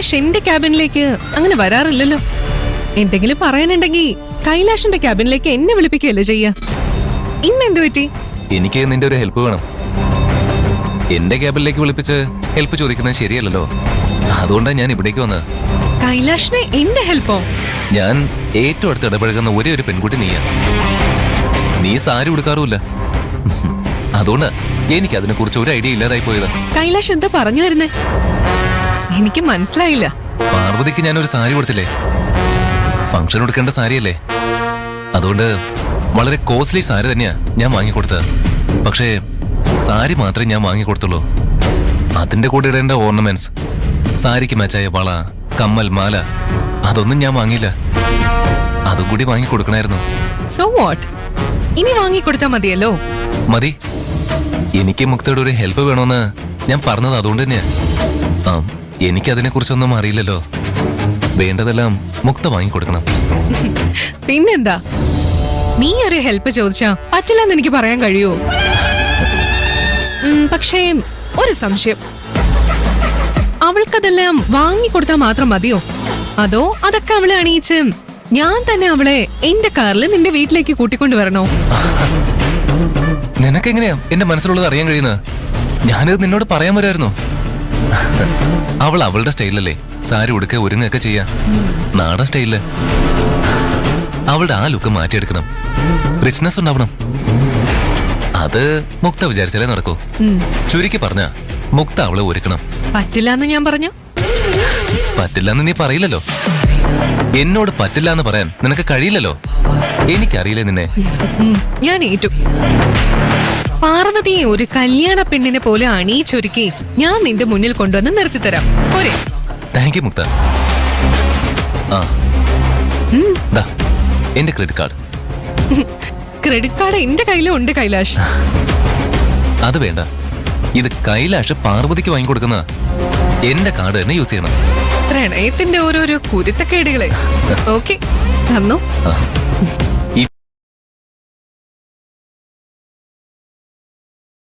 കൈലാഷ് എന്റെ ക്യാബിനിലേക്ക് അങ്ങനെ വരാറില്ലല്ലോ. എന്തെങ്കിലും പറയാനുണ്ടെങ്കിൽ കൈലാഷിന്റെ ക്യാബിനിലേക്ക് എന്നെ വിളിപ്പിക്കുകയല്ലേ ചെയ്യാ. ഇന്നെന്ത് പറ്റി? എനിക്ക് നിന്റെ ഒരു ഹെൽപ്പ് വേണം. എന്റെ ക്യാബിനിലേക്ക് വിളിപ്പിച്ച് ഹെൽപ്പ് ചോദിക്കുന്നത് ശരിയല്ലല്ലോ. അതുകൊണ്ടാണ് ഞാൻ ഇവിടേക്ക് വന്നത്. കൈലാഷിന് എന്റെ ഹെൽപ്പോ? ഞാൻ ഏറ്റവും അടുത്ത് ഇടപഴകുന്ന ഒരേ ഒരു പെൺകുട്ടി നീയാ. നീ സാരി ഉടുക്കാറുമില്ല. അതുകൊണ്ട് എനിക്ക് അതിനെ കുറിച്ച് ഒരു ഐഡിയ ഇല്ലാതായി പോയതാ. കൈലാഷ് എന്താ പറഞ്ഞു വരുന്നേ? എനിക്ക് മനസ്സിലായില്ല. പാർവതിക്ക് ഞാനൊരു സാരി കൊടുത്തില്ലേ? ഫംഗ്ഷൻ എടുക്കേണ്ട സാരിയല്ലേ. അതുകൊണ്ട് വളരെ കോസ്റ്റ്ലി സാരി തന്നെയാ ഞാൻ വാങ്ങിക്കൊടുത്തത്. പക്ഷേ സാരി മാത്രമേ ഞാൻ വാങ്ങിക്കൊടുത്തുള്ളൂ. അതിന്റെ കൂടെ ഇടേണ്ട ഓർണമെന്റ്സ്, സാരിക്ക് മാച്ചായ വള, കമ്മൽ, മാല, അതൊന്നും ഞാൻ വാങ്ങിയില്ല. അതും കൂടി വാങ്ങിക്കൊടുക്കണായിരുന്നു. So what? ഇനി വാങ്ങിക്കൊടുത്താ മതിയല്ലോ. മതി. എനിക്ക് മുക്തയുടെ ഒരു ഹെൽപ്പ് വേണമെന്ന് ഞാൻ പറഞ്ഞത് അതുകൊണ്ട് തന്നെയാ. എനിക്കതിനെ കുറിച്ചൊന്നും അറിയില്ലല്ലോ. വേണ്ടതെല്ലാം മുക്ത വാങ്ങിക്കൊടുക്കണം. പിന്നെന്താ? നീ ഒരു ഹെൽപ്പ് ചോദിച്ചാ പറ്റില്ലെന്ന് എനിക്ക് പറയാൻ കഴിയുമോ? പക്ഷേ ഒരു സംശയം, അവൾക്കതെല്ലാം വാങ്ങിക്കൊടുത്താൽ മാത്രം മതിയോ? അതോ അതൊക്കെ അവളെ അണിയിച്ച് ഞാൻ തന്നെ അവളെ എന്റെ കാറിൽ നിന്റെ വീട്ടിലേക്ക് കൂട്ടിക്കൊണ്ടുവരണോ? നിനക്കെങ്ങനെയാ എന്റെ മനസ്സിലുള്ളത് അറിയാൻ കഴിയുന്നത്? ഞാനിത് നിന്നോട് പറയാൻ വരുമായിരുന്നു. അവൾ അവളുടെ സ്റ്റൈലല്ലേ സാരി ഉടുക്ക ഒരുങ്ങൊക്കെ ചെയ്യാ. നാടൻ സ്റ്റൈലില് അവളുടെ ആ ലുക്ക് മാറ്റിയെടുക്കണം. റിച്ച്നെസ് ഉണ്ടാവണം. അത് മുക്ത വിചാരിച്ചാലേ നടക്കൂ. ചുരുക്കി പറഞ്ഞ മുക്ത അവളെ ഒരുക്കണം. പറ്റില്ല ഞാൻ പറഞ്ഞു. പറ്റില്ലെന്ന് നീ പറയില്ലല്ലോ. എന്നോട് പറ്റില്ല എന്ന് പറയാൻ നിനക്ക് കഴിയില്ലല്ലോ. എനിക്കറിയില്ലേ നിന്നെ. ഞാൻ ഏറ്റു. പാർവതിയെ ഒരു കല്യാണ പെണ്ണിനെ പോലെ അണിയിച്ചൊരുക്കി ഞാൻ നിന്റെ മുന്നിൽ കൊണ്ടുവന്ന് നിർത്തിത്തരാം. പോരെ? താങ്ക് യു മുക്ത. ദാ എന്റെ ക്രെഡിറ്റ് കാർഡ്. ക്രെഡിറ്റ് കാർഡ് എന്റെ കയ്യിലും ഉണ്ട് കൈലാഷ്. അത് വേണ്ട. ഇത് കൈലാഷ് പാർവതിക്ക് വാങ്ങിക്കൊടുക്കുന്ന എന്റെ കാർഡ് തന്നെ യൂസ് ചെയ്യണം. പ്രണയത്തിന്റെ ഓരോരോ കുരുത്തക്കേടുകളെ. ഓക്കെ, തന്നു.